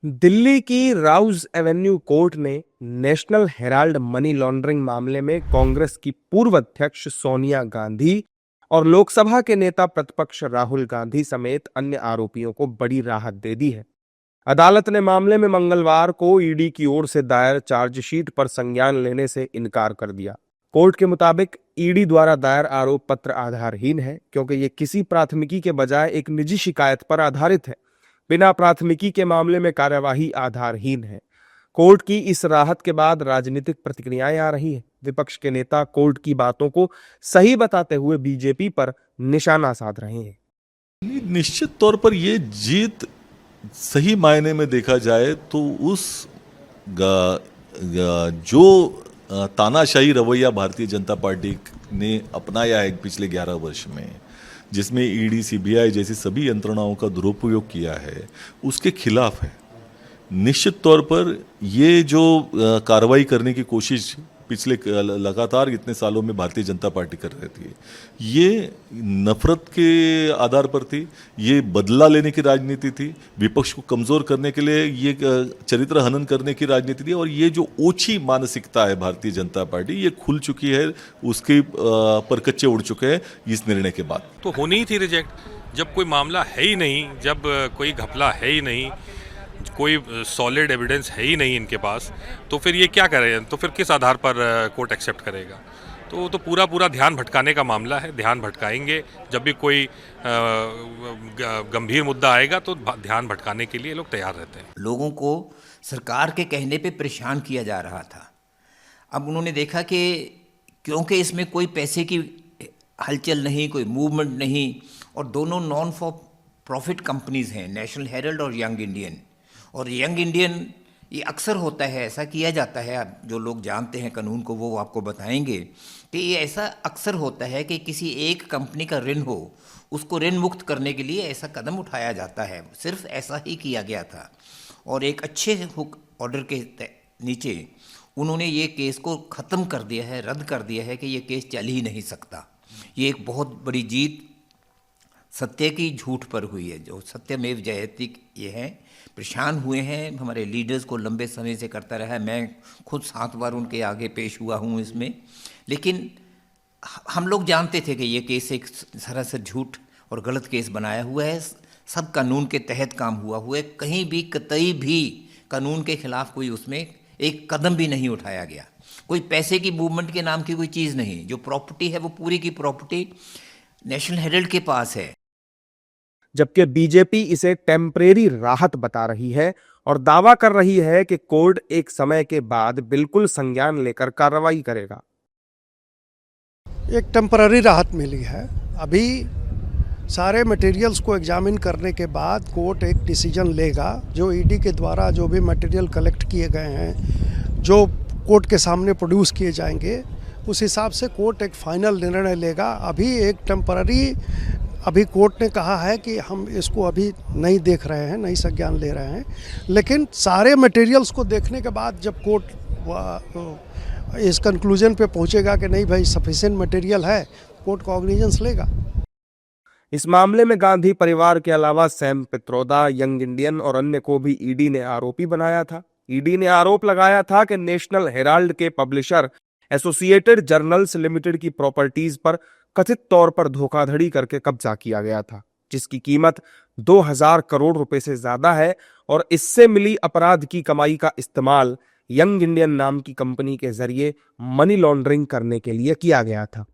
दिल्ली की Rouse Avenue court ने national Herald money laundering मामले में कांग्रेस की पूर्व अध्यक्ष सोनिया गांधी और लोकसभा के नेता प्रतिपक्ष राहुल गांधी समेत अन्य आरोपियों को बड़ी राहत दे दी है। अदालत ने मामले में मंगलवार को ईडी की ओर से दायर चार्जशीट पर संज्ञान लेने से इनकार कर दिया। कोर्ट के मुताबिक ईडी द्वारा दायर आरोप पत्र आधारहीन है, क्योंकि ये किसी प्राथमिकी के बजाय एक निजी शिकायत पर आधारित है। बिना प्राथमिकी के मामले में कार्यवाही आधारहीन है। कोर्ट की इस राहत के बाद राजनीतिक प्रतिक्रियाएं आ रही है। विपक्ष के नेता कोर्ट की बातों को सही बताते हुए बीजेपी पर निशाना साध रहे हैं। निश्चित तौर पर ये जीत सही मायने में देखा जाए तो जो तानाशाही रवैया भारतीय जनता पार्टी ने अपनाया है पिछले 11 वर्ष में, जिसमें ईडी सीबीआई जैसी सभी यंत्रणाओं का दुरुपयोग किया है, उसके खिलाफ है। निश्चित तौर पर ये जो कार्रवाई करने की कोशिश पिछले लगातार इतने सालों में भारतीय जनता पार्टी कर रही थी, ये नफरत के आधार पर थी, ये बदला लेने की राजनीति थी, विपक्ष को कमज़ोर करने के लिए ये चरित्र हनन करने की राजनीति थी। और ये जो ओछी मानसिकता है भारतीय जनता पार्टी, ये खुल चुकी है, उसके परकच्चे उड़ चुके हैं इस निर्णय के बाद। तो होनी ही थी रिजेक्ट। जब कोई मामला है ही नहीं, जब कोई घपला है ही नहीं, कोई सॉलिड एविडेंस है ही नहीं इनके पास, तो फिर ये क्या करें? तो फिर किस आधार पर कोर्ट एक्सेप्ट करेगा? तो पूरा ध्यान भटकाने का मामला है। ध्यान भटकाएंगे। जब भी कोई गंभीर मुद्दा आएगा तो ध्यान भटकाने के लिए लोग तैयार रहते हैं। लोगों को सरकार के कहने पे परेशान किया जा रहा था। अब उन्होंने देखा कि क्योंकि इसमें कोई पैसे की हलचल नहीं, कोई मूवमेंट नहीं, और दोनों नॉन फॉर प्रॉफिट कंपनीज हैं, नेशनल हेरल्ड और यंग इंडियन। और यंग इंडियन, ये अक्सर होता है, ऐसा किया जाता है, जो लोग जानते हैं कानून को वो आपको बताएंगे कि ये ऐसा अक्सर होता है कि किसी एक कंपनी का ऋण हो, उसको ऋण मुक्त करने के लिए ऐसा कदम उठाया जाता है। सिर्फ ऐसा ही किया गया था और एक अच्छे हुक ऑर्डर के नीचे उन्होंने ये केस को ख़त्म कर दिया है, रद्द कर दिया है कि ये केस चल ही नहीं सकता। ये एक बहुत बड़ी जीत सत्य की झूठ पर हुई है, जो सत्यमेव जयते ये है। परेशान हुए हैं, हमारे लीडर्स को लंबे समय से करता रहा है। मैं खुद 7 बार उनके आगे पेश हुआ हूँ इसमें, लेकिन हम लोग जानते थे कि ये केस एक सरासर झूठ और गलत केस बनाया हुआ है। सब कानून के तहत काम हुआ है। कहीं भी कतई भी कानून के खिलाफ कोई उसमें एक कदम भी नहीं उठाया गया। कोई पैसे की मूवमेंट के नाम की कोई चीज़ नहीं। जो प्रॉपर्टी है वो पूरी की प्रॉपर्टी नेशनल हेरल्ड के पास है। जबकि बीजेपी इसे टेम्परेरी राहत बता रही है और दावा कर रही है कि कोर्ट एक समय के बाद बिल्कुल संज्ञान लेकर कार्रवाई करेगा। एक टेम्पररी राहत मिली है। अभी सारे मटेरियल्स को एग्जामिन करने के बाद कोर्ट एक डिसीजन लेगा। जो ईडी के द्वारा जो भी मटेरियल कलेक्ट किए गए हैं, जो कोर्ट के सामने प्रोड्यूस किए जाएंगे, उस हिसाब से कोर्ट एक फाइनल निर्णय लेगा। अभी एक टेम्पररी, अभी कोर्ट ने कहा है कि हम इसको अभी नहीं देख रहे हैं, नहीं संज्ञान ले रहे हैं, लेकिन सारे मटेरियल्स को देखने के बाद जब कोर्ट इस कंक्लूजन पे पहुंचेगा कि नहीं भाई सफिशिएंट मटेरियल है, कोर्ट कॉग्निजेंस लेगा। इस मामले में गांधी परिवार के अलावा सैम पित्रोदा, यंग इंडियन और अन्य को भी ईडी ने आरोपी बनाया था। ईडी ने आरोप लगाया था कि नेशनल हेराल्ड के पब्लिशर एसोसिएटेड जर्नल्स लिमिटेड की प्रॉपर्टीज पर कथित तौर पर धोखाधड़ी करके कब्जा किया गया था, जिसकी कीमत 2000 करोड़ रुपए से ज्यादा है, और इससे मिली अपराध की कमाई का इस्तेमाल यंग इंडियन नाम की कंपनी के जरिए मनी लॉन्ड्रिंग करने के लिए किया गया था।